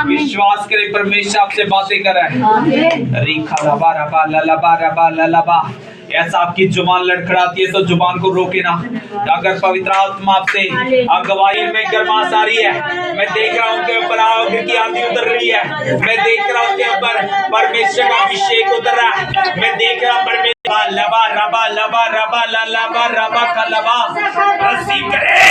विश्वास करे परमेश्वर आपसे बातें कर रहा है। रीखा लबा रबा ललबा रबा ललबा। ऐसा आपकी जुबान लड़खड़ाती है तो जुबान को रोके ना। अगर पवित्र आत्मा आपसे अगुवाई में गर्माश आ रही है, मैं देख रहा हूँ के ऊपर आग की आंधी उतर रही है, मैं देख रहा हूँ के ऊपर परमेश्वर का अभिषेक उतर रहा है, मैं देख रहा हूँ परमेश्वर लबा रबा लबा रबा ललबा रबा का लबा रसीद करे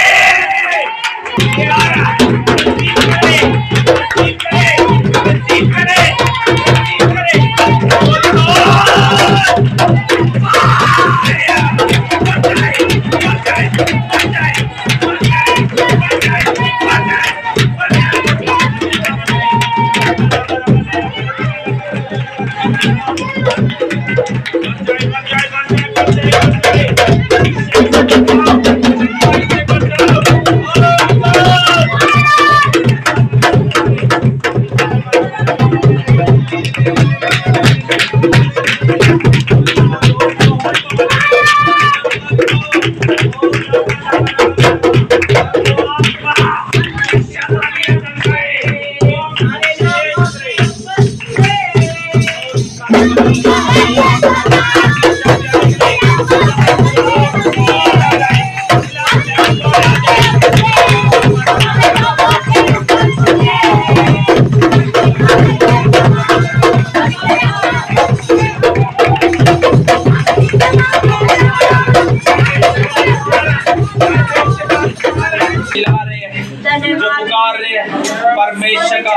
परमेश्वर का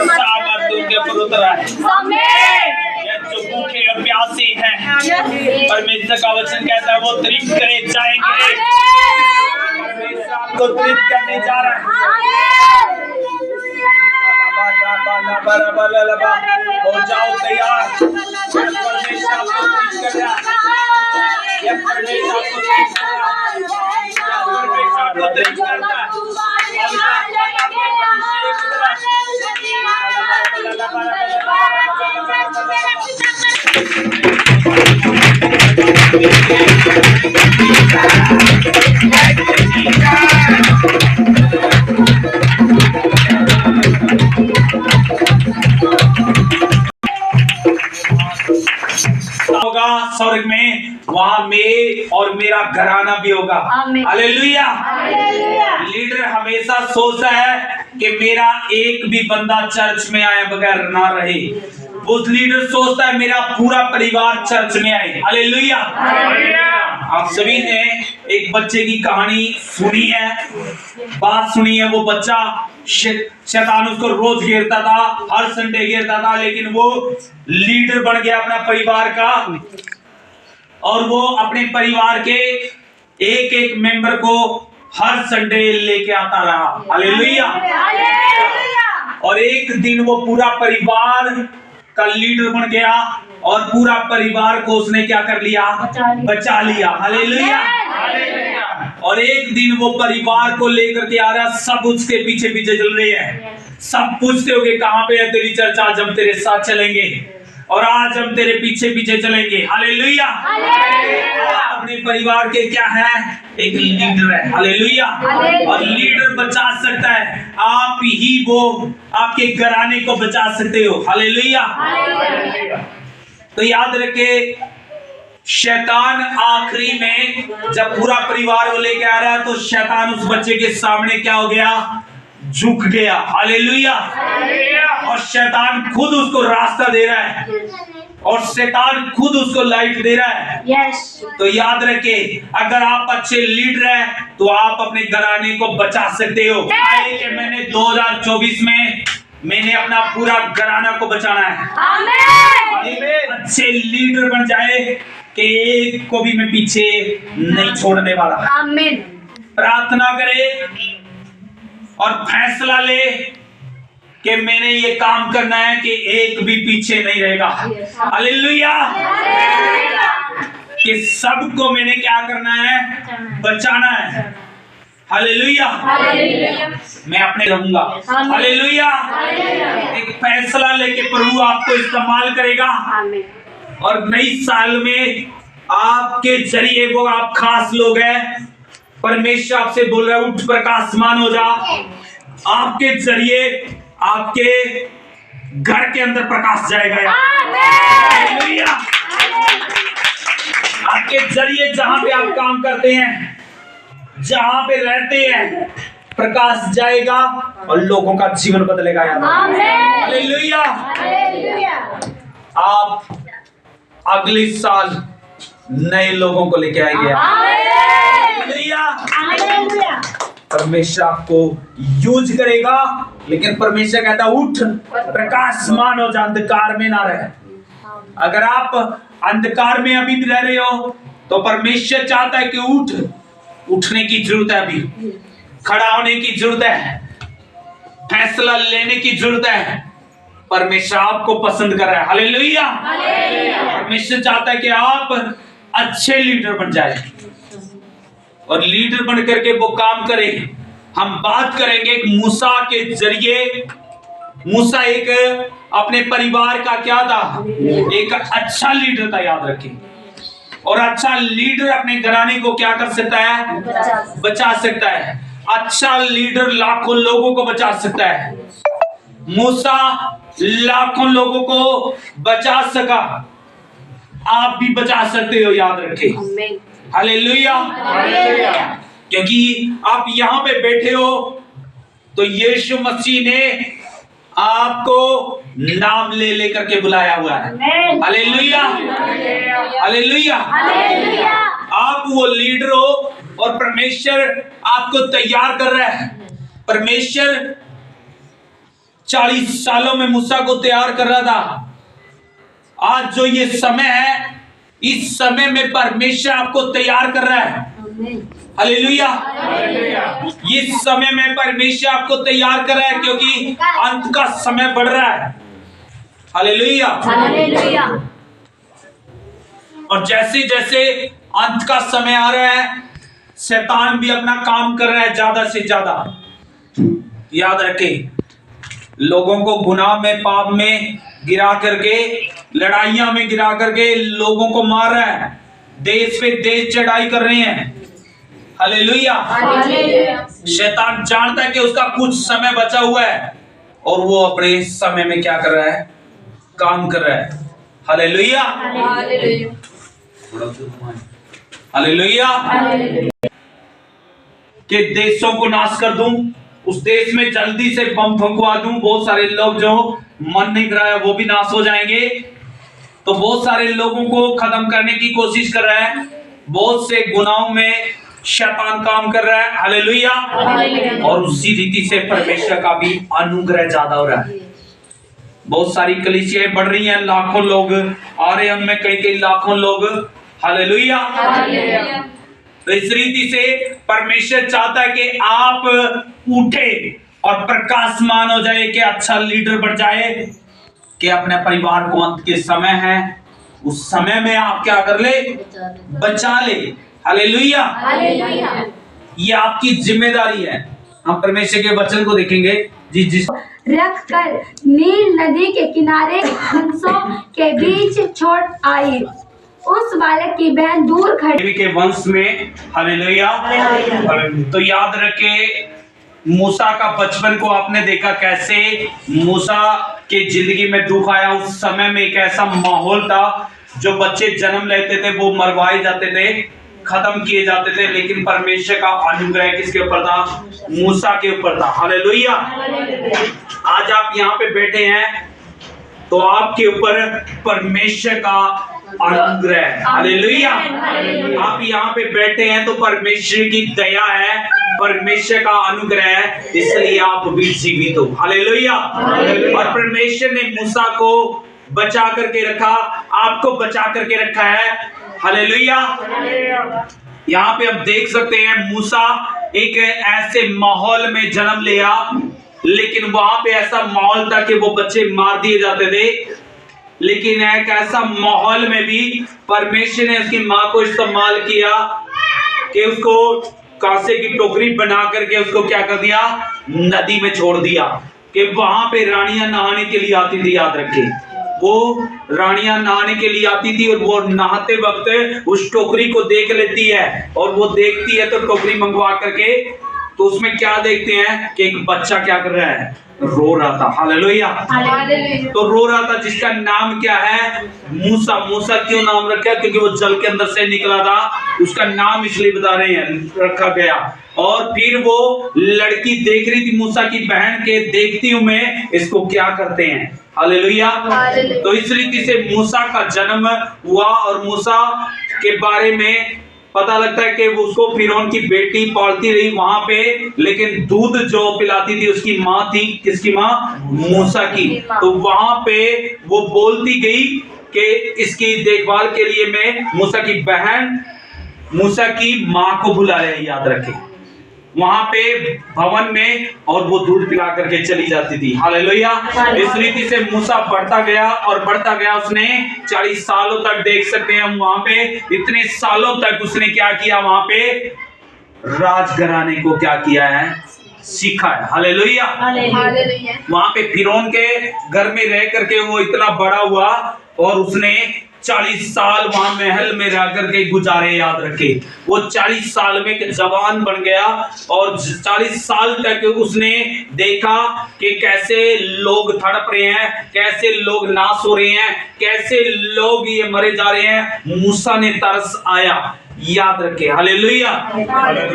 सामर्थ उनके ऊपर उतरा है। जो भूखे और प्यासे हैं, परमेश्वर का वचन कहता है वो तृप्त करे जाएंगे। परमेश्वर आपको तृप्त करने जा रहा है। हो जाओ तैयार। परमेश्वर आपको तृप्त कर रहा है। परमेश्वर आपको तृप्त कर रहा है। परमेश्वर आपको तृप्त करता है। होगा स्वर्ग में, वहां मैं और मेरा घराना भी होगा। हालेलुया। लीडर हमेशा सोचता है कि मेरा एक भी बंदा चर्च में आए बगैर ना रहे। उस लीडर सोचता है मेरा पूरा परिवार चर्च में आए। हालेलुया। आप सभी ने एक बच्चे की कहानी सुनी है, बात सुनी है। वो बच्चा शैतान उसको रोज घेरता था, हर संडे घेरता था, लेकिन वो लीडर बन गया अपना परिवार का, और वो अपने परिवार के एक एक मेंबर को हर संडे लेके आता रहा। हालेलुया। और एक दिन वो पूरा परिवार का लीडर बन गया और पूरा परिवार को उसने क्या कर लिया? बचा लिया। हालेलुया। और एक दिन वो परिवार को लेकर के आ रहा, सब उसके पीछे पीछे चल रहे हैं। सब पूछते होंगे कहां पे है तेरी चर्च, आज हम तेरे साथ चलेंगे और आज हम तेरे पीछे पीछे चलेंगे। हालेलुया। अपने परिवार के क्या है? एक लीडर है। हालेलुया। और लीडर बचा सकता है, आप ही वो आपके घराने को बचा सकते हो। हालेलुया। तो याद रखे, शैतान आखिरी में जब पूरा परिवार को लेके आ रहा है तो शैतान उस बच्चे के सामने क्या हो गया? झुक गया। हालेलुया। और शैतान खुद उसको रास्ता दे रहा है और शैतान खुद उसको लाइट दे रहा है। तो याद रखे, अगर आप अच्छे लीडर हैं तो आप अपने घराने को बचा सकते हो। कि मैंने 2024 में मैंने अपना पूरा घराना को बचाना है। आमीन। अच्छे लीडर बन जाए कि एक को भी मैं पीछे नहीं छोड़ने वाला। आमीन। प्रार्थना करे और फैसला ले कि मैंने ये काम करना है कि एक भी पीछे नहीं रहेगा। हालेलुया। कि सबको मैंने क्या करना है? बचाना है। हालेलुया। मैं अपने रहूंगा। हालेलुया। एक फैसला लेके प्रभु आपको इस्तेमाल करेगा और नई साल में आपके जरिए वो आप खास लोग हैं। परमेश्वर आपसे बोल रहा है, उठ प्रकाशमान हो जा। आपके जरिए आपके घर के अंदर प्रकाश जाएगा। हालेलुया। आपके जरिए जहां पे आप काम करते हैं, जहां पे रहते हैं, प्रकाश जाएगा और लोगों का जीवन बदलेगा। हालेलुया। आप अगले साल नए लोगों को लेके आएंगे। हालेलुया। परमेश्वर आपको यूज करेगा, लेकिन परमेश्वर कहता उठ प्रकाशमान हो जा, अंधकार में ना रहे। अगर आप अंधकार में अभी भी रह रहे हो तो परमेश्वर चाहता है कि उठने की जरूरत है, अभी खड़ा होने की जरूरत है, फैसला लेने की जरूरत है। परमेश्वर आपको पसंद कर रहा है। हालेलुया। परमेश्वर चाहता है कि आप अच्छे लीडर बन जाए और लीडर बन करके वो काम करें। हम बात करेंगे एक मूसा के जरिए। मूसा एक अपने परिवार का क्या था? एक अच्छा लीडर था। याद रखें, और अच्छा लीडर अपने घराने को क्या कर सकता है? बचा सकता है। अच्छा लीडर लाखों लोगों को बचा सकता है। मूसा लाखों लोगों को बचा सका, आप भी बचा सकते हो। याद रखें। हालेलुया। क्योंकि आप यहां पे बैठे हो तो यीशु मसीह ने आपको नाम ले लेकर के बुलाया हुआ है। हालेलुया। हालेलुया। आप वो लीडर हो और परमेश्वर आपको तैयार कर रहा है। परमेश्वर 40 सालों में मूसा को तैयार कर रहा था। आज जो ये समय है, इस समय में परमेश्वर आपको तैयार कर रहा है। हालेलुया। इस समय में परमेश्वर आपको तैयार कर रहा है, क्योंकि अंत का समय बढ़ रहा है। हालेलुया। और जैसे जैसे अंत का समय आ रहा है, शैतान भी अपना काम कर रहा है ज्यादा से ज्यादा। याद रखें, लोगों को गुनाह में, पाप में गिरा करके, लड़ाइयां में गिरा करके लोगों को मार रहा है। देश पे देश चढ़ाई कर रहे हैं। हालेलुया। शैतान जानता है कि उसका कुछ समय बचा हुआ है और वो अपने समय में क्या कर रहा है? काम कर रहा है। Hallelujah, hallelujah. कि देशों को नाश कर दूं, उस देश में जल्दी से बम फंकवा दूं, बहुत सारे लोग जो मन नहीं कर रहा है वो भी नाश हो जाएंगे। तो बहुत सारे लोगों को खत्म करने की कोशिश कर रहा है, बहुत से गुनाहों में शैतान काम कर रहा है। हालेलुया। और उसी रीति से परमेश्वर का भी अनुग्रह ज्यादा हो रहा है। बहुत सारी कलीसियाएं बढ़ रही हैं, लाखों लोग आ रहे हैं, उनमें कई लाखों लोग। हालेलुया। तो इस रीति से परमेश्वर चाहता है कि आप उठे और प्रकाशमान हो जाए, कि अच्छा लीडर बन जाए, कि अपने परिवार को अंत के समय है उस समय में आप क्या कर ले, बचा ले। हालेलुया। ये आपकी जिम्मेदारी है। हम परमेश्वर के वचन को देखेंगे जी। जिस रख कर नील नदी के किनारे हंसों के बीच छोड़ आई, उस बालक की बहन दूर खड़ी के वंश में। हालेलुया। तो याद रखे, मूसा का बचपन को आपने देखा, कैसे मूसा के जिंदगी में दुख आया। उस समय में एक ऐसा माहौल था, जो बच्चे जन्म लेते थे वो मरवाए जाते थे, खत्म किए जाते थे, लेकिन परमेश्वर का अनुग्रह किसके ऊपर था? मूसा के ऊपर था। हालेलुया। आज आप यहाँ पे बैठे हैं तो आपके ऊपर परमेश्वर का अनुग्रह। हालेलुया। आप यहाँ पे बैठे हैं तो परमेश्वर की दया है, परमेश्वर का अनुग्रह है, इसलिए आप भी जीवित हो। हालेलुया। और परमेश्वर ने मूसा को बचा करके रखा, आपको बचा करके रखा है। हालेलुया। यहाँ पे आप देख सकते हैं, मूसा एक ऐसे माहौल में जन्म लिया, लेकिन वहां पे ऐसा माहौल था कि वो बच्चे मार दिए जाते थे। लेकिन एक ऐसा माहौल में भी परमेश्वर ने उसकी माँ को इस्तेमाल किया कि उसको कांसे की टोकरी बना करके उसको क्या कर दिया, नदी में छोड़ दिया। कि वहां पे रानियां नहाने के लिए आती थी। याद रखें, वो रानियां नहाने के लिए आती थी और वो नहाते वक्त उस टोकरी को देख लेती है, और वो देखती है तो टोकरी मंगवा करके, तो उसमें क्या देखते हैं कि एक बच्चा क्या कर रहा है, रो रहा था। हालेलुया। तो रो रहा था, जिसका नाम क्या है, मूसा। मूसा क्यों नाम रखा? क्योंकि वो जल के अंदर से निकला था, उसका नाम इसलिए बता रहे हैं रखा गया। और फिर वो लड़की देख रही थी मूसा की बहन के, देखती हूं मैं इसको क्या करते हैं। हालेलुया। तो इस रीति से मूसा का जन्म हुआ, और मूसा के बारे में पता लगता है कि वो उसको फिरौन की बेटी पालती रही वहां पे, लेकिन दूध जो पिलाती थी उसकी माँ थी। किसकी माँ? मूसा की। तो वहां पे वो बोलती गई कि इसकी देखभाल के लिए मैं मूसा की बहन, मूसा की माँ को बुलाया। याद रखें, वहां पे भवन में, और वो दूध पिला करके चली जाती थी। हालेलुया। इस रीति से मूसा बढ़ता गया और बढ़ता गया। उसने 40 सालों तक, देख सकते हैं हम वहां पे, इतने सालों तक उसने क्या किया, वहां पे राज घराने को क्या किया है, सीखा है। हालेलुया। वहां पे फिरौन के घर में रह करके वो इतना बड़ा हुआ, और उसने 40 साल वहां महल में रह करके गुजारे। याद रखे, वो 40 साल में जवान बन गया, और 40 साल तक उसने देखा कि कैसे लोग तड़प रहे हैं, कैसे लोग नाश हो रहे हैं, कैसे लोग ये मरे जा रहे हैं। मूसा ने तरस आया। याद रखे। हालेलुया।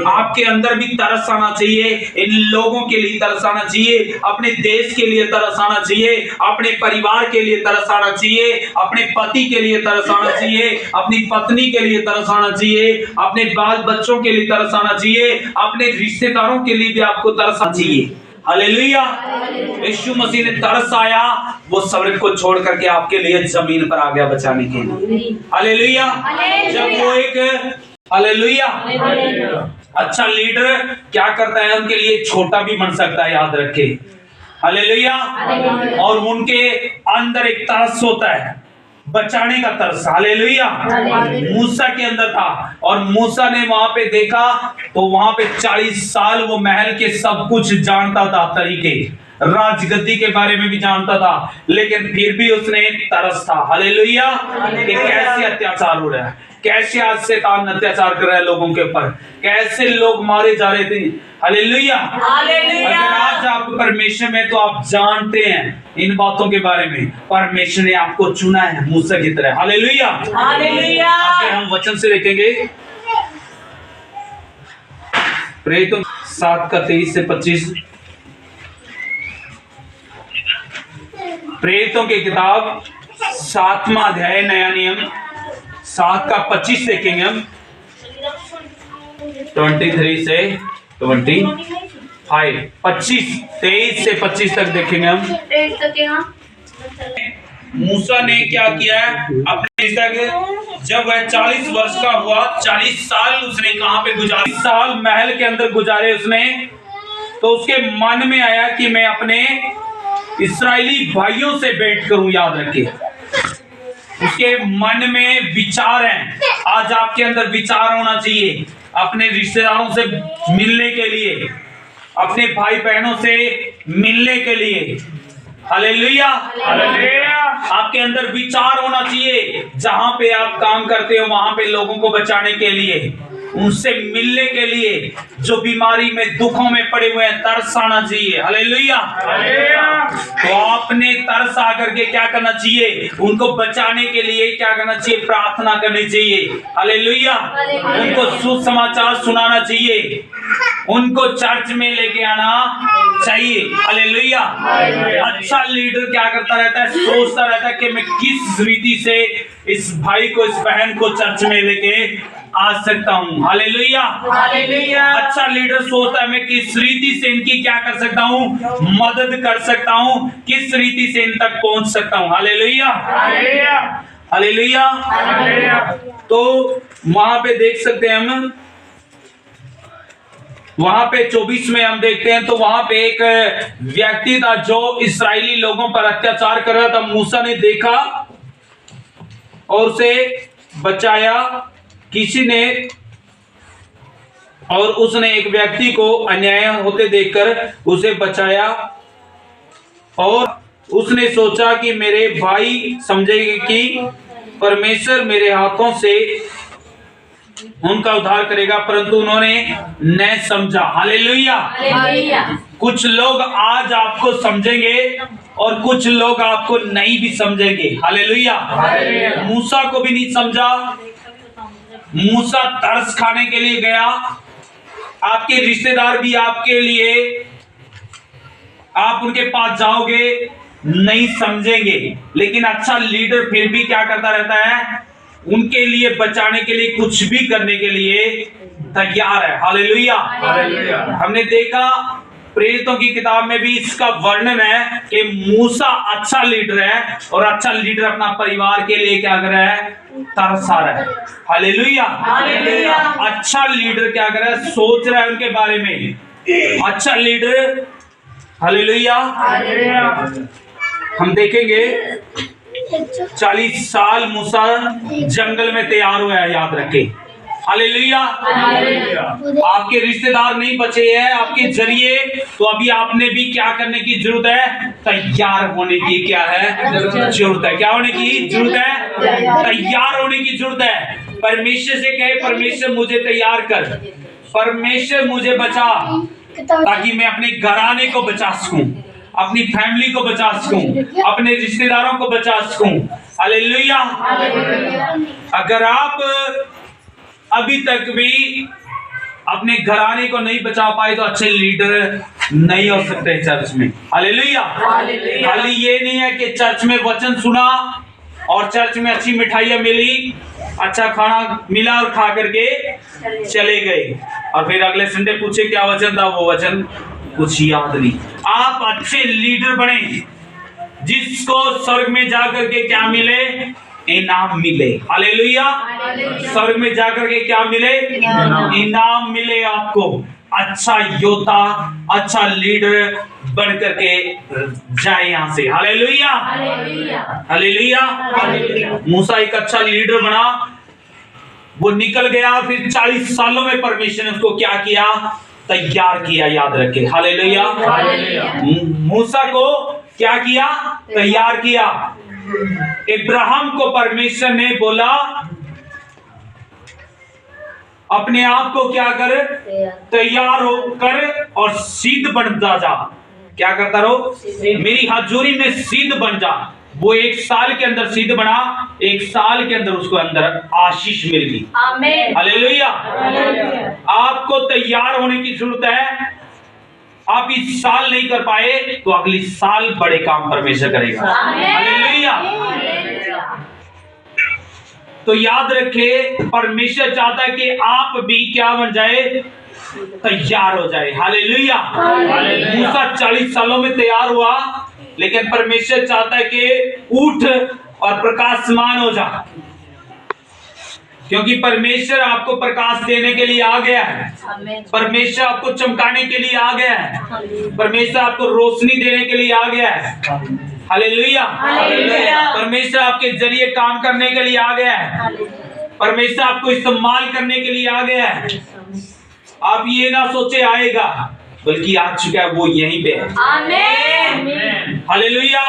आपके अंदर भी तरस आना चाहिए, इन लोगों के लिए तरस आना चाहिए, अपने देश के लिए तरस आना चाहिए, अपने परिवार के लिए तरस आना चाहिए, अपने पति के लिए तरस आना चाहिए, अपनी पत्नी के लिए तरस आना चाहिए, अपने बाल बच्चों के लिए तरस आना चाहिए, अपने रिश्तेदारों के लिए भी आपको तरस आना चाहिए। हालेलुया। यीशु मसीह ने तरस आया, वो स्वर्ग को छोड़ करके आपके लिए जमीन पर आ गया बचाने के लिए। हालेलुया। जब वो एक, हालेलुया, अच्छा लीडर क्या करता है, उनके लिए छोटा भी बन सकता है। याद रखे। हालेलुया। और उनके अंदर एक तरस होता है, बचाने का तरस। हालेलुया। मूसा के अंदर था, और मूसा ने वहां पे देखा, तो वहां पे 40 साल वो महल के सब कुछ जानता था तरीके। राजगद्दी के बारे में भी जानता था, लेकिन फिर भी उसने तरस था, हालेलुया, कि कैसे अत्याचार हो रहा है, कैसे आज शैतान अत्याचार कर रहा है लोगों के ऊपर, कैसे लोग मारे जा रहे थे, हालेलुया। अगर आज आप परमेश्वर में, तो आप जानते हैं इन बातों के बारे में, परमेश्वर ने आपको चुना है मूसा की तरह, हालेलुया। आगे हम वचन से देखेंगे, प्रेरितों 7:23-25, प्रेरितों की किताब 7वां अध्याय नया नियम 7:25 देखेंगे हम, 23 से 25, 23 से 25 तक देखेंगे हम। मूसा ने क्या किया अपने जब वह 40 वर्ष का हुआ, 40 साल उसने कहां पे गुजारे, 40 साल महल के अंदर गुजारे उसने, तो उसके मन में आया कि मैं अपने इस्राएली भाइयों से भेंट करूं। याद रखिए, उसके मन में विचार हैं। आज आपके अंदर विचार होना चाहिए अपने रिश्तेदारों से मिलने के लिए, अपने भाई बहनों से मिलने के लिए, हालेलुया। आपके अंदर विचार होना चाहिए, जहां पे आप काम करते हो वहां पे लोगों को बचाने के लिए, उनसे मिलने के लिए, जो बीमारी में दुखों में पड़े हुए हैं, तरस आना चाहिए, हालेलुया। तो आपने तरस आकर के क्या करना चाहिए, उनको बचाने के लिए क्या करना चाहिए, प्रार्थना करनी चाहिए, हालेलुया। उनको सुसमाचार सुनाना चाहिए, उनको चर्च में लेके आना चाहिए, हालेलुया। अच्छा लीडर क्या करता रहता है, सोचता रहता है कि मैं किस रीति से इस भाई को, इस बहन को चर्च में लेके आ सकता हूँ, हालेलुया। अच्छा लीडर सोचता है मैं किस रीति से इनकी क्या कर सकता हूँ, मदद कर सकता हूँ, किस रीति से इन तक पहुंच सकता हूँ, हालेलुया, हालेलुया। तो वहां पे देख सकते हैं हम, वहां पे 24 में हम देखते हैं, तो वहां पे एक व्यक्ति था जो इस्राएली लोगों पर अत्याचार कर रहा था। मूसा ने देखा और उसे बचाया किसी ने, और उसने एक व्यक्ति को अन्याय होते देखकर उसे बचाया, और उसने सोचा कि मेरे भाई समझेंगे कि परमेश्वर मेरे हाथों से उनका उद्धार करेगा, परंतु उन्होंने न समझा, हालेलुया। कुछ लोग आज आपको समझेंगे और कुछ लोग आपको नहीं भी समझेंगे, हालेलुया। मूसा को भी नहीं समझा, मूसा तरस खाने के लिए गया, आपके रिश्तेदार भी आपके लिए, आप उनके पास जाओगे नहीं समझेंगे, लेकिन अच्छा लीडर फिर भी क्या करता रहता है, उनके लिए बचाने के लिए, कुछ भी करने के लिए तैयार है, हालेलुया। हमने देखा प्रेरितों की किताब में भी इसका वर्णन है कि मूसा अच्छा लीडर है, और अच्छा लीडर अपना परिवार के लिए क्या कर रहा है, तरस आ रहा है, हालेलुया। अच्छा लीडर क्या कर रहा है, सोच रहा है उनके बारे में, अच्छा लीडर, हालेलुया। हम देखेंगे 40 साल मूसा जंगल में तैयार हुआ है, याद रखे, हालेलुया। आपके रिश्तेदार नहीं बचे हैं आपके जरिए, तो अभी आपने भी क्या करने की जरूरत है, तैयार होने की क्या है, जरूरत है। क्या होने की जरूरत है, तैयार होने की जरूरत है। परमेश्वर से कहे, परमेश्वर मुझे तैयार कर, परमेश्वर मुझे बचा, ताकि मैं अपने घराने को बचा सकूं, अपनी फैमिली को बचा सकूं, अपने रिश्तेदारों को बचा सकूं, हालेलुया। अगर आप अभी तक भी अपने घराने को नहीं बचा पाए, तो अच्छे लीडर नहीं हो सकते चर्च में, हालेलुया। खाली ये नहीं है कि चर्च में वचन सुना और चर्च में अच्छी मिठाइयां मिली, अच्छा खाना मिला और खा करके चले गए, और फिर अगले संडे पूछे क्या वचन था, वो वचन कुछ याद नहीं। आप अच्छे लीडर बने, जिसको स्वर्ग में जाकर के क्या मिले, इनाम मिले, हालेलुया। स्वर्ग में जाकर के क्या मिले, इनाम मिले आपको। अच्छा योद्धा, अच्छा लीडर बन करके जाए यहां से, हालेलुया, हालेलुया। मूसा एक अच्छा लीडर बना, वो निकल गया, फिर 40 सालों में परमेश्वर ने उसको क्या किया, तैयार किया, याद रखे। हालेलुया। मूसा को क्या किया? तैयार किया। इब्राहिम को परमेश्वर ने बोला अपने आप को क्या कर? तैयार हो कर और सिद्ध बनता जा। क्या करता रहो? मेरी हजूरी में सिद्ध बन जा। वो 1 साल के अंदर सिद्ध बना, 1 साल के अंदर उसको अंदर आशीष मिल गई। आमीन। हालेलुया। आपको तैयार होने की जरूरत है। आप इस साल नहीं कर पाए तो अगली साल बड़े काम परमेश्वर करेगा। हालेलुया। तो याद रखे, परमेश्वर चाहता है कि आप भी क्या बन जाए? तैयार हो जाए। हालेलुया। मूसा 40 सालों में तैयार हुआ, लेकिन परमेश्वर चाहता है कि उठ और प्रकाशमान हो जा, क्योंकि परमेश्वर आपको प्रकाश देने के लिए आ गया है। परमेश्वर आपको चमकाने के लिए आ गया है। परमेश्वर आपको रोशनी देने के लिए आ गया है। हालेलुया। परमेश्वर आपके जरिए काम करने के लिए आ गया है। परमेश्वर आपको इस्तेमाल करने के लिए आ गया है। आप ये ना सोचे आएगा, बल्कि आ चुका है, वो यहीं पे है। आमीन। हालेलुया।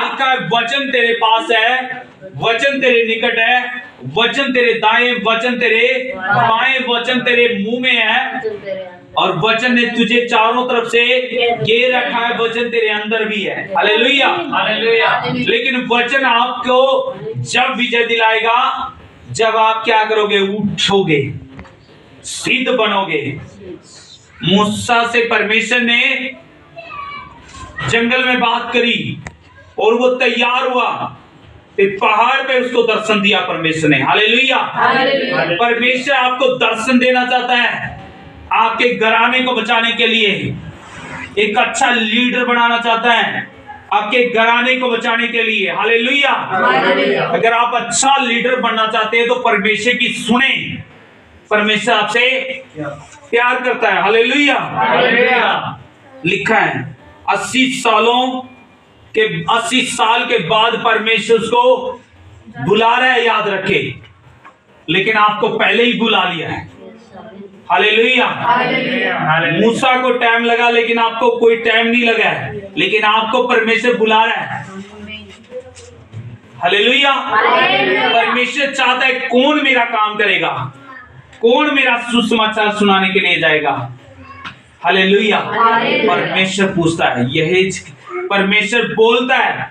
लिखा है वचन तेरे पास है, वचन तेरे निकट है, वचन तेरे दाएं, वचन तेरे बाएं, वचन तेरे मुंह में है, और वचन ने तुझे चारों तरफ से घेर रखा है। वचन तेरे अंदर भी है। हालेलुया। लेकिन वचन आपको जब विजय दिलाएगा, जब आप क्या करोगे? उठोगे, सिद्ध बनोगे। मूसा से परमेश्वर ने जंगल में बात करी और वो तैयार हुआ, फिर पहाड़ पे उसको दर्शन दिया परमेश्वर ने। हालेलुया। परमेश्वर आपको दर्शन देना चाहता है, आपके घराने को बचाने के लिए एक अच्छा लीडर बनाना चाहता है, आपके घराने को बचाने के लिए। हालेलुया। अगर आप अच्छा लीडर बनना चाहते हैं तो परमेश्वर की सुने। परमेश्वर आपसे प्यार करता है। हालेलुया। लिखा है 80 साल के बाद परमेश्वर उसको बुला रहा है, याद रखे, लेकिन आपको पहले ही बुला लिया है। हालेलुया। मूसा को टाइम लगा, लेकिन आपको कोई टाइम नहीं लगा है, लेकिन आपको परमेश्वर बुला रहा है। हालेलुया। परमेश्वर चाहता है कौन मेरा काम करेगा, कौन मेरा सुसमाचार सुनाने के लिए जाएगा। हालेलुया। परमेश्वर पूछता है, यही परमेश्वर बोलता है,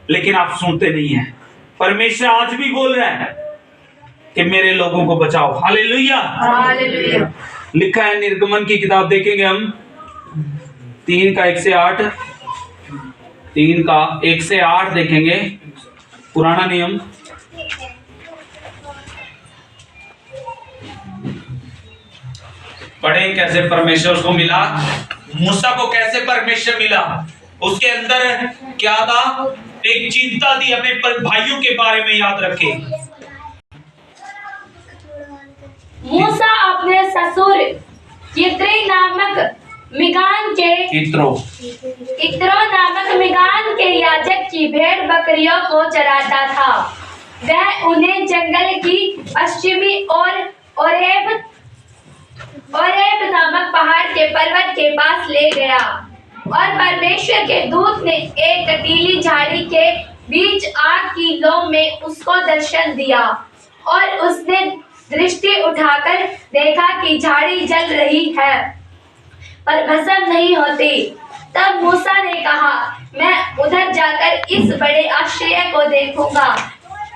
लेकिन आप सुनते नहीं है। परमेश्वर आज भी बोल रहा है कि मेरे लोगों को बचाओ। हालेलुया। लिखा है निर्गमन की किताब, देखेंगे हम 3 का 1 से 8, 3 का 1 से 8 देखेंगे। पुराना नियम पढ़े कैसे परमेश्वर को मिला, मूसा को कैसे परमेश्वर मिला, उसके अंदर क्या था? एक चिंता थी अपने भाइयों के बारे में, याद रखे। मूसा अपने ससुर यित्रो नामक मिगान के याजक की भेड़ बकरियों को चराता था। वह उन्हें जंगल की पश्चिमी ओरेब नामक पहाड़ के पर्वत के पास ले गया, और परमेश्वर के दूत ने एक कटीली झाड़ी के बीच आग की लौ में उसको दर्शन दिया, और उसने दृष्टि उठाकर देखा कि झाड़ी जल रही है पर भस्म नहीं होती। तब मूसा ने कहा, मैं उधर जाकर इस बड़े आश्चर्य को देखूंगा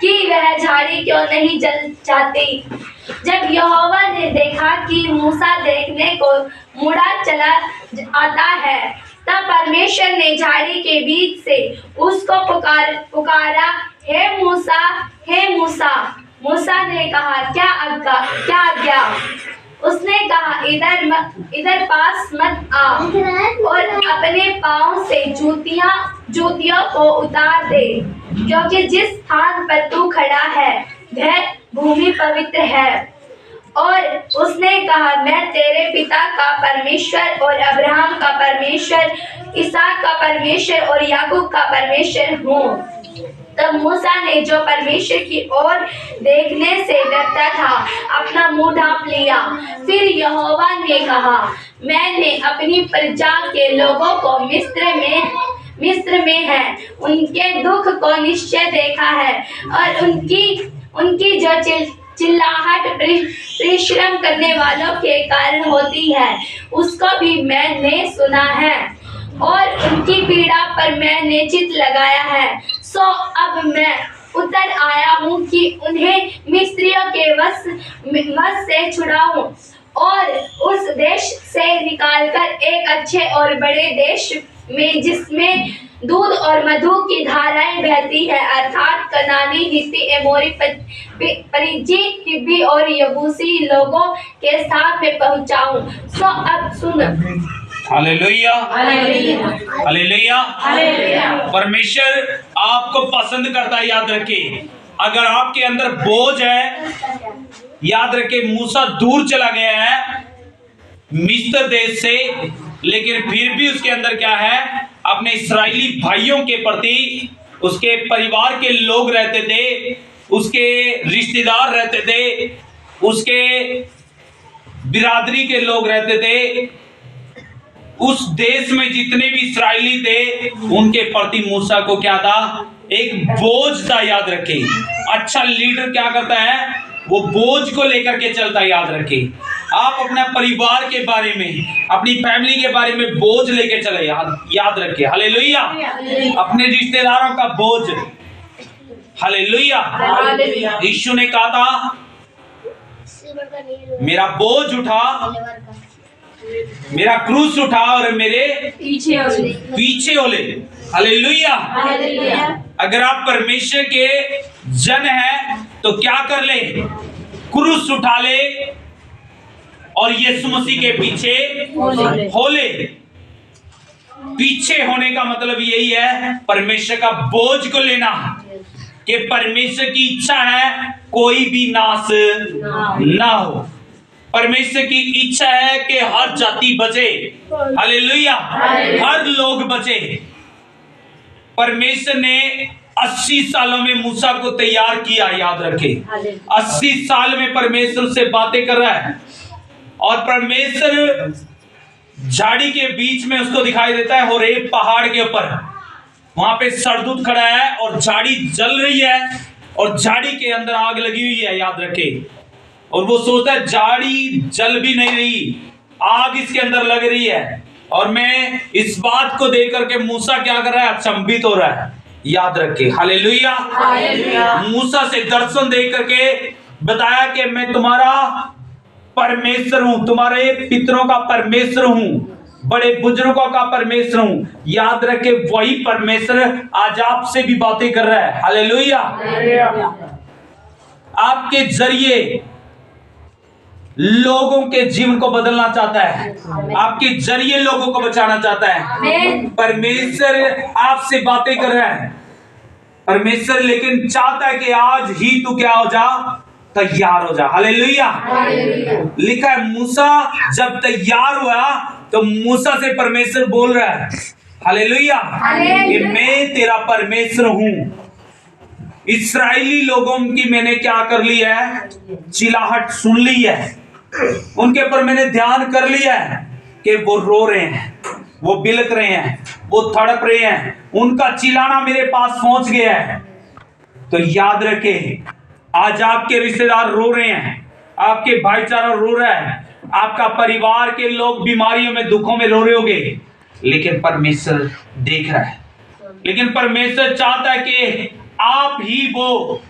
कि वह झाड़ी क्यों नहीं जल जाती। जब यहोवा ने देखा कि मूसा देखने को मुड़ा चला आता है, तब परमेश्वर ने झाड़ी के बीच से उसको पुकारा, हे मूसा, हे मूसा। मूसा ने कहा, क्या आज्ञा? उसने कहा, इधर पास मत आ, और अपने पांव से जूतियों को उतार दे, क्योंकि जिस स्थान पर तू खड़ा है वह भूमि पवित्र है। और उसने कहा, मैं तेरे पिता का परमेश्वर और अब्राहम का परमेश्वर, इसहाक का परमेश्वर और याकूब का परमेश्वर हूँ। तब मूसा ने, जो परमेश्वर की ओर देखने से डरता था, अपना मुंह ढांप लिया। फिर यहोवा ने कहा, मैंने अपनी प्रजा के लोगों को मिस्र में है उनके दुख को निश्चय देखा है, और उनकी जो चिल्लाहट परिश्रम करने वालों के कारण होती है, उसको भी मैंने सुना है, और उनकी पीड़ा पर मैंने चित्त लगाया है। सो अब मैं उतर आया हूँ कि उन्हें मिस्रियों के वश से छुड़ाऊं और उस देश से निकालकर एक अच्छे और बड़े देश में, जिसमें दूध और मधु की धाराएं बहती है, अर्थात कनानी, हित्ती, एमोरी, परिज्जी, हिब्बी और यबूसी लोगों के साथ में पहुंचाऊं। सो अब सुन। Hallelujah, hallelujah. परमेश्वर आपको पसंद करता है, याद रखिए। अगर आपके अंदर बोझ है, याद रखिए, मूसा दूर चला गया है मिस्र देश से, लेकिन फिर भी उसके अंदर क्या है, अपने इस्राएली भाइयों के प्रति, उसके परिवार के लोग रहते थे, उसके रिश्तेदार रहते थे, उसके बिरादरी के लोग रहते थे, उस देश में जितने भी इस्राएली थे उनके प्रति मूसा को क्या था, एक बोझ था। याद रखें, अच्छा लीडर क्या करता है, वो बोझ को लेकर के चलता है। याद रखें, आप अपने परिवार के बारे में, अपनी फैमिली के बारे में बोझ लेके चले, याद रखें। हालेलुया। अपने रिश्तेदारों का बोझ, हालेलुया। यीशु ने कहा था, मेरा बोझ उठा, मेरा क्रूस उठा और मेरे पीछे हो ले। हालेलुया। अगर आप परमेश्वर के जन हैं तो क्या कर ले, क्रूस उठा ले और यीशु मसीह के पीछे हो ले। पीछे होने का मतलब यही है, परमेश्वर का बोझ को लेना, कि परमेश्वर की इच्छा है कोई भी नाश ना हो। परमेश्वर की इच्छा है कि हर जाति बचे। हालेलुया, हर लोग बचे। परमेश्वर ने 80 सालों में मूसा को तैयार किया। याद रखे, 80 साल में परमेश्वर से बातें कर रहा है, और परमेश्वर झाड़ी के बीच में उसको दिखाई देता है, होरेब पहाड़ के ऊपर। वहां पे सरदूत खड़ा है और झाड़ी जल रही है, और झाड़ी के अंदर आग लगी हुई है। याद रखे, और वो सोचता है झाड़ी जल भी नहीं रही, आग इसके अंदर लग रही है। और मैं इस बात को देख करके मूसा क्या कर रहा है, अचंभित हो रहा है। याद रखे, हालेलुया। मूसा से दर्शन देख करके बताया कि मैं तुम्हारा परमेश्वर हूं, तुम्हारे पितरों का परमेश्वर हूं, बड़े बुजुर्गों का परमेश्वर हूं। याद रखे, वही परमेश्वर आज आपसे भी बातें कर रहा है। हालेलुया। आपके जरिए लोगों के जीवन को बदलना चाहता है, आपके जरिए लोगों को बचाना चाहता है। परमेश्वर आपसे बातें कर रहा है परमेश्वर, लेकिन चाहता है कि आज ही तू क्या हो जा, तैयार हो जा। हालेलुया। लिखा है, मूसा जब तैयार हुआ तो मूसा से परमेश्वर बोल रहा है, हालेलुया, कि मैं तेरा परमेश्वर हूं। इस्राएली लोगों की मैंने क्या कर ली है, चिल्लाहट सुन ली है, उनके ऊपर मैंने ध्यान कर लिया है कि वो रो रहे हैं, वो बिलक रहे हैं, वो तड़प रहे हैं, उनका चिल्लाना मेरे पास पहुंच गया है। तो याद रखे, आज आपके रिश्तेदार रो रहे हैं, आपके भाईचारा रो रहा है, आपका परिवार के लोग बीमारियों में, दुखों में रो रहे होंगे, लेकिन परमेश्वर देख रहा है। लेकिन परमेश्वर चाहता है कि आप ही वो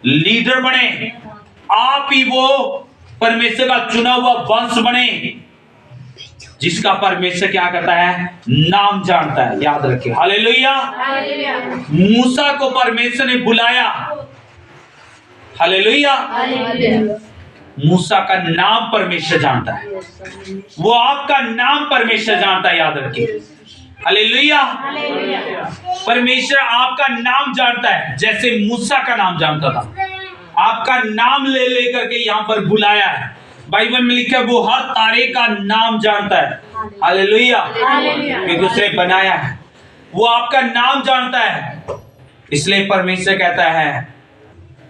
लीडर बने, आप ही वो परमेश्वर का चुना हुआ वंश बने, जिसका परमेश्वर क्या करता है, नाम जानता है। याद रखिए, हालेलुया। मूसा को परमेश्वर ने बुलाया, हालेलुया। मूसा का नाम परमेश्वर जानता है, वो आपका नाम परमेश्वर जानता है। याद रखिए, हालेलुया। परमेश्वर आपका नाम जानता है, जैसे मूसा का नाम जानता था। आपका नाम ले लेकर के यहाँ पर बुलाया है। बाइबल में लिखा है, वो हर तारे का नाम जानता है। हालेलुया। एक दूसरे बनाया है, वो आपका नाम जानता है। इसलिए परमेश्वर कहता है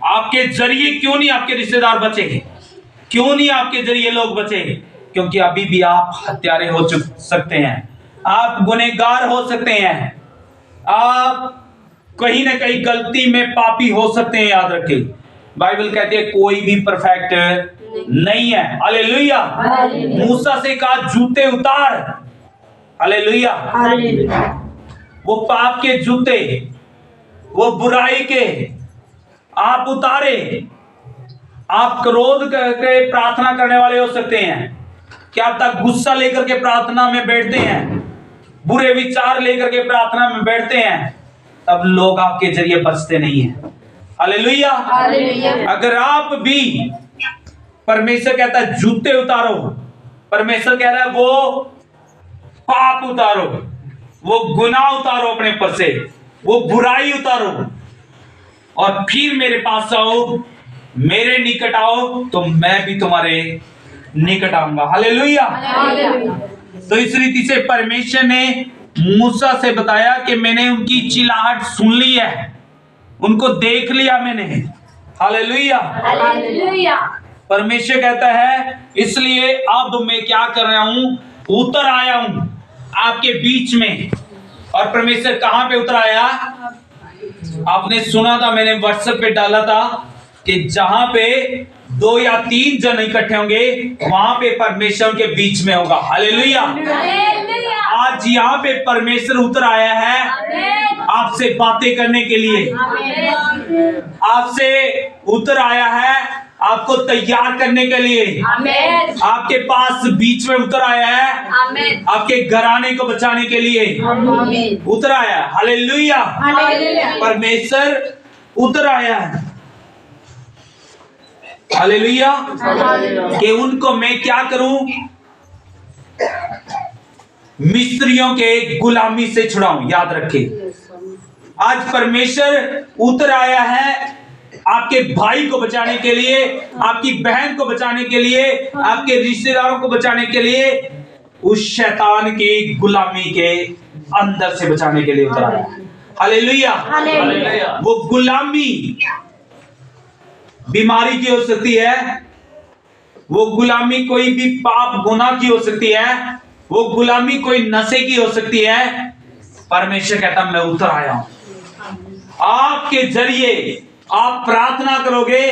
आपके जरिए क्यों नहीं आपके रिश्तेदार बचे, क्यों नहीं आपके जरिए लोग बचे, क्योंकि अभी भी आप हत्यारे हो सकते हैं, आप गुनहगार हो सकते हैं, आप कहीं ना कहीं गलती में पापी हो सकते हैं। याद रखें, बाइबल कहती है कोई भी परफेक्ट नहीं है। हालेलुया। मूसा से कहा जूते उतार। हालेलुया। वो पाप के जूते, वो बुराई के आप उतारे। आप क्रोध करके प्रार्थना करने वाले हो सकते हैं, क्या आप तक गुस्सा लेकर के प्रार्थना में बैठते हैं, बुरे विचार लेकर के प्रार्थना में बैठते हैं, तब लोग आपके जरिए बचते नहीं हैं। हालेलुया। अगर आप भी, परमेश्वर कहता है जूते उतारो, परमेश्वर कह रहा है वो पाप उतारो, वो गुनाह उतारो अपने ऊपर से, वो बुराई उतारो और फिर मेरे पास आओ, मेरे निकट आओ, तो मैं भी तुम्हारे निकट आऊंगा। हालेलुया। तो इस रीति से परमेश्वर ने मूसा से बताया कि मैंने उनकी चिल्लाहट सुन ली है, उनको देख लिया मैंने। हालेलुया। परमेश्वर कहता है इसलिए अब मैं क्या कर रहा हूं, उतर आया हूं आपके बीच में। और परमेश्वर कहां पे उतर आया, आपने सुना था, मैंने व्हाट्सएप पे डाला था कि जहां पे 2 या 3 जन इकट्ठे होंगे वहां पे परमेश्वर के बीच में होगा। हालेलुया। आज यहाँ पे परमेश्वर उतर आया है आपसे बातें करने के लिए, आपसे उतर आया है आपको तैयार करने के लिए, आपके पास बीच में उतर आया है आपके घराने को बचाने के लिए उतर आया। हालेलुया। परमेश्वर उतर आया है। हालेलुया। कि उनको मैं क्या करूं, मिस्त्रियों के गुलामी से छुड़ाऊं। याद रखें, आज परमेश्वर उतर आया है आपके भाई को बचाने के लिए, आपकी बहन को बचाने के लिए, आपके रिश्तेदारों को बचाने के लिए, उस शैतान की गुलामी के अंदर से बचाने के लिए उतर आया। हालेलुया। वो गुलामी बीमारी की हो सकती है, वो गुलामी कोई भी पाप गुनाह की हो सकती है, वो गुलामी कोई नशे की हो सकती है। परमेश्वर कहता मैं उतर आया हूं आपके जरिए, आप प्रार्थना करोगे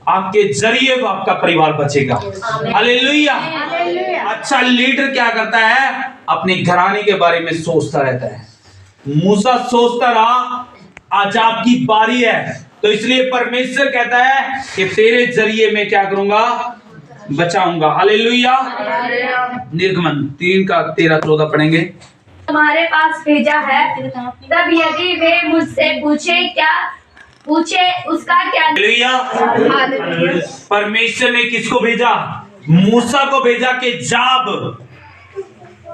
आपके जरिए वो आपका परिवार बचेगा। हालेलुया। अच्छा लीडर क्या करता है, अपने घराने के बारे में सोचता रहता है। मूसा सोचता रहा आज आपकी बारी है, तो इसलिए परमेश्वर कहता है कि तेरे जरिए मैं क्या करूंगा, बचाऊंगा। हालेलुया। निर्गमन 3 का 13-14 पढ़ेंगे। तुम्हारे पास भेजा है, तब यदि वे मुझसे पूछे उसका क्या। हालेलुया। परमेश्वर ने किसको भेजा, मूसा को भेजा कि जाब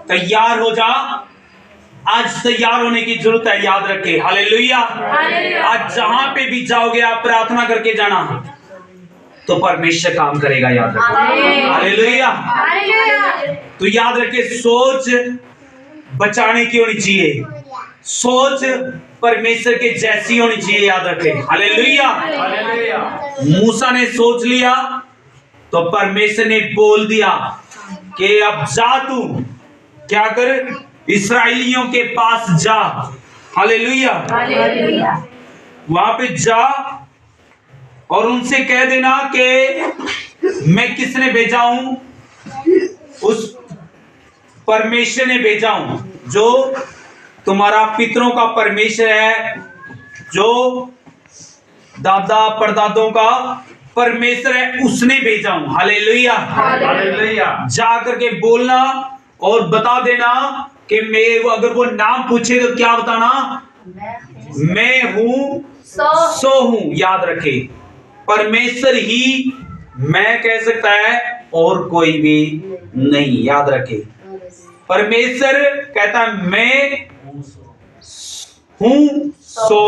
तैयार हो जा। आज तैयार होने की जरूरत है, याद रखे। हालेलुया। आज जहां पे भी जाओगे आप प्रार्थना करके जाना, तो परमेश्वर काम करेगा। याद रखे। हालेलुया। तो याद रखे, सोच बचाने की होनी चाहिए, सोच परमेश्वर के जैसी होनी चाहिए। याद रखे। हालेलुया। मूसा ने सोच लिया तो परमेश्वर ने बोल दिया कि अब जा, तू क्या कर, इस्राएलियों के पास जा। हालेलुया। वहां पे जा और उनसे कह देना कि मैं किसने भेजा हूं, उस परमेश्वर ने भेजा हूं जो तुम्हारा पितरों का परमेश्वर है, जो दादा परदादों का परमेश्वर है, उसने भेजा हूं। हालेलुया। जा करके बोलना और बता देना कि मैं, अगर वो नाम पूछे तो क्या बताना, मैं हूं सो हूं। याद रखे, परमेश्वर ही मैं कह सकता है और कोई भी नहीं। याद रखे, परमेश्वर कहता है मैं हूं सो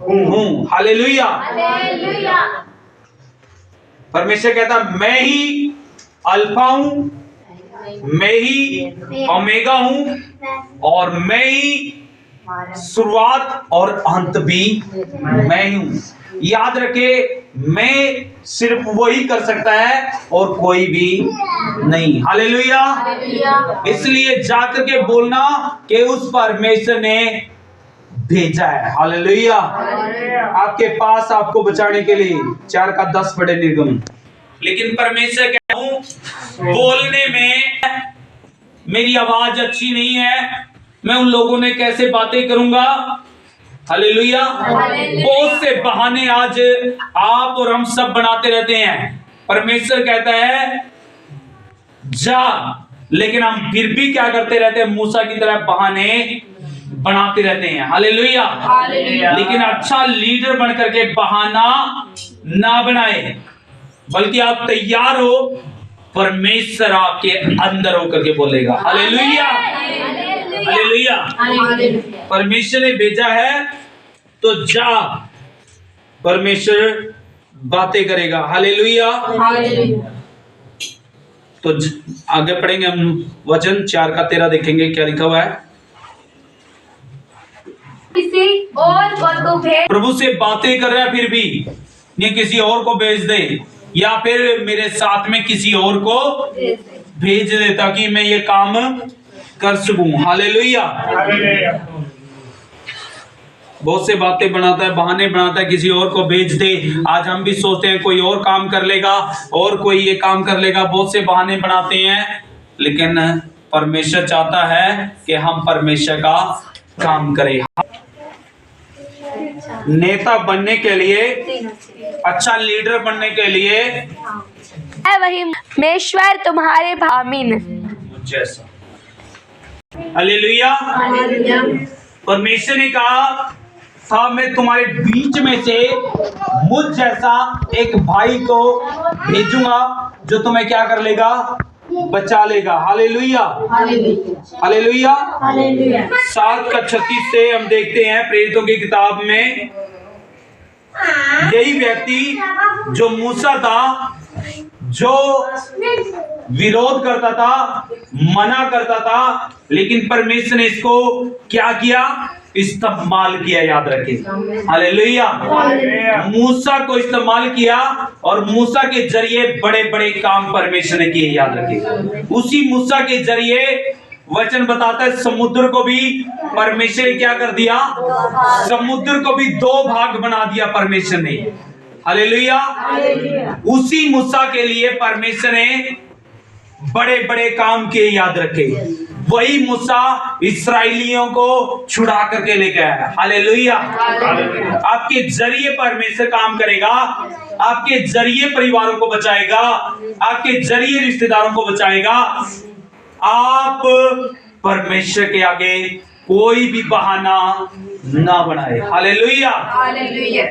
हूं। हालेलुया। परमेश्वर कहता मैं ही अल्फा हूं, मैं ही ओमेगा हूं और मैं ही शुरुआत और अंत भी मैं ही हूं। याद रखे, मैं सिर्फ वही कर सकता है और कोई भी नहीं। हालेलुया। इसलिए जाकर के बोलना कि उस परमेश्वर ने भेजा है। हालेलुया। आपके पास आपको बचाने के लिए 4:10 पढ़े निर्गम। लेकिन परमेश्वर कहता हूं, बोलने में मेरी आवाज अच्छी नहीं है, मैं उन लोगों ने कैसे बातें करूंगा। हालेलुया। बहुत से बहाने आज आप और हम सब बनाते रहते हैं। परमेश्वर कहता है जा, लेकिन हम फिर भी क्या करते रहते हैं, मूसा की तरह बहाने बनाते रहते हैं। हालेलुया। लेकिन अच्छा लीडर बन करके बहाना ना बनाए, बल्कि आप तैयार हो, परमेश्वर आपके अंदर होकर के बोलेगा। हालेलुया। हालेलुया। परमेश्वर ने भेजा है तो जा, परमेश्वर बातें करेगा। हालेलुया। तो आगे पढ़ेंगे हम वचन 4:13 देखेंगे क्या लिखा हुआ है। किसी और को तो भेज, प्रभु से बातें कर रहा है फिर भी ये किसी और को भेज दे, या फिर मेरे साथ में किसी और को भेज दे ताकि मैं ये काम कर सकूं। हालेलुया। बहुत से बातें बनाता है, बहाने बनाता है, किसी और को भेज दे। आज हम भी सोचते हैं कोई और काम कर लेगा और कोई ये काम कर लेगा, बहुत से बहाने बनाते हैं। लेकिन परमेश्वर चाहता है कि हम परमेश्वर का काम करें। नेता बनने के लिए, अच्छा लीडर बनने के लिए वही परमेश्वर तुम्हारे आमीन। जैसा। हालेलुया। परमेश्वर ने कहा था मैं तुम्हारे बीच में से मुझ जैसा एक भाई को भेजूंगा जो तुम्हें क्या कर लेगा, बचा लेगा। हालेलुया। हालेलुया। 7:36 से हम देखते हैं प्रेरितों की किताब में, यही व्यक्ति जो मूसा था, जो विरोध करता था, मना करता था, लेकिन परमेश्वर ने इसको क्या किया, इस्तेमाल किया। याद रखें। हालेलुया। मूसा को इस्तेमाल किया और मूसा के जरिए बड़े बड़े काम परमेश्वर ने किए। याद रखें। उसी मूसा के जरिए वचन बताता है समुद्र को भी परमेश्वर ने क्या कर दिया, समुद्र को भी 2 भाग बना दिया परमेश्वर ने। हालेलुया। उसी मूसा के लिए परमेश्वर ने बड़े बड़े काम किए। याद रखे, वही मूसा इस्राएलियों को छुड़ा करके लेके आया। हालेलुया। आपके जरिए परमेश्वर काम करेगा, आपके जरिए परिवारों को बचाएगा, आपके जरिए रिश्तेदारों को बचाएगा। आप परमेश्वर के आगे कोई भी बहाना ना बनाए। हालेलुया।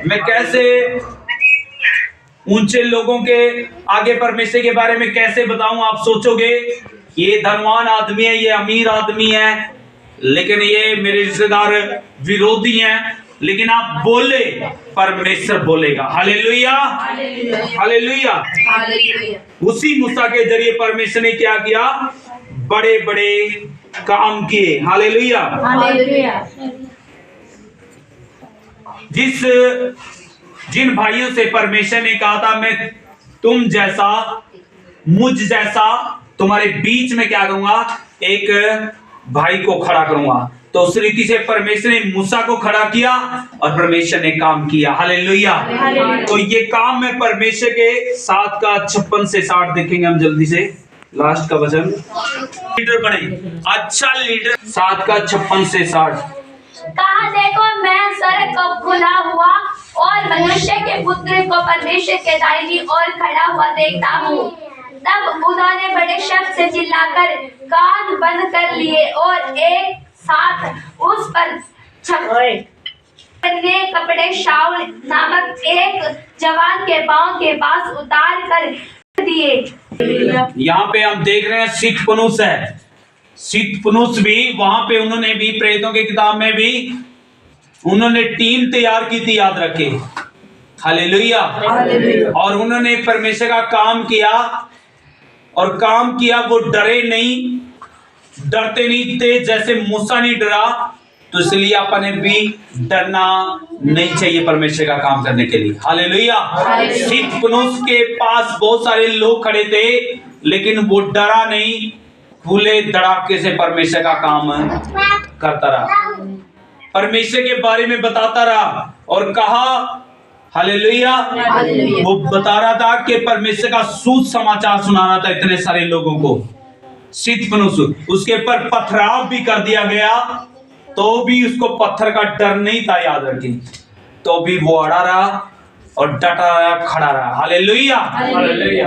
मैं कैसे ऊंचे लोगों के आगे परमेश्वर के बारे में कैसे बताऊं। आप सोचोगे ये धनवान आदमी है, ये अमीर आदमी है, लेकिन ये मेरे रिश्तेदार विरोधी हैं। लेकिन आप बोले, परमेश्वर बोलेगा। हालेलुया। हालेलुया। उसी मूसा के जरिए परमेश्वर ने क्या किया, बड़े बड़े काम किए। हालेलुया। जिन भाइयों से परमेश्वर ने कहा था मैं तुम जैसा, मुझ जैसा तुम्हारे बीच में क्या करूंगा, एक भाई को खड़ा करूंगा, तो उस रीति से परमेश्वर ने मूसा को खड़ा किया और परमेश्वर ने काम किया। हालेलुया। तो ये काम में परमेश्वर के 7:56 से 60 देखेंगे हम जल्दी से, लास्ट का वचन। लीडर बने, अच्छा लीडर। 7:56 से 60 कहा देखो मैं स्वर्ग को खुला हुआ और मनुष्य के पुत्र को परमेश्वर के दाहिनी ओर खड़ा हुआ देखता हूँ। तब उन्होंने बड़े शब्द से चिल्लाकर कान बंद कर लिए और एक साथ उस पर छपने कपड़े शाऊल नामक एक जवान के पांव के पास उतार कर दिए। यहाँ पे हम देख रहे हैं सितफनुस है। सितफनुस भी वहां पे उन्होंने भी प्रेरितों की किताब में भी उन्होंने टीम तैयार की थी। याद रखे। हालेलुया। और उन्होंने परमेश्वर का काम किया और काम किया। वो डरे नहीं, डरते नहीं थे, जैसे मूसा नहीं डरा, तो इसलिए अपने भी डरना नहीं चाहिए परमेश्वर का काम करने के लिए। हालेलुया। स्तिफनुस के पास बहुत सारे लोग खड़े थे, लेकिन वो डरा नहीं, खुले धड़ाके से परमेश्वर का काम करता रहा, परमेश्वर के बारे में बताता रहा और कहा हालेलुया। वो बता रहा था कि परमेश्वर का सुसमाचार सुना रहा था इतने सारे लोगों को। स्तिफनुस, उसके ऊपर पथराव भी कर दिया गया, तो भी उसको पत्थर का डर नहीं था, याद रखिए, तो भी वो अड़ा रहा और डटा रहा, खड़ा रहा। हालेलुया।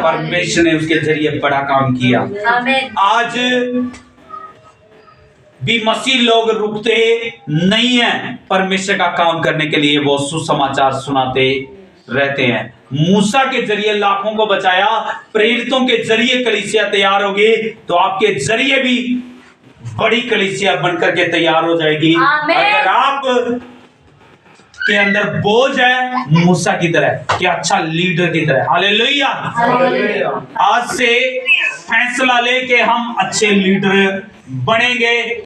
परमेश्वर ने उसके जरिए बड़ा काम किया। आज भी मसीह लोग रुकते नहीं हैं परमेश्वर का काम करने के लिए, वो सुसमाचार सुनाते रहते हैं। मूसा के जरिए लाखों को बचाया, प्रेरितों के जरिए कलीसिया तैयार होगी, तो आपके जरिए भी बड़ी कलीसिया बनकर के तैयार हो जाएगी। अगर आप के अंदर बोझ है मूसा की तरह, कि अच्छा लीडर की तरह। हालेलुया। आज से फैसला ले के हम अच्छे लीडर बनेंगे।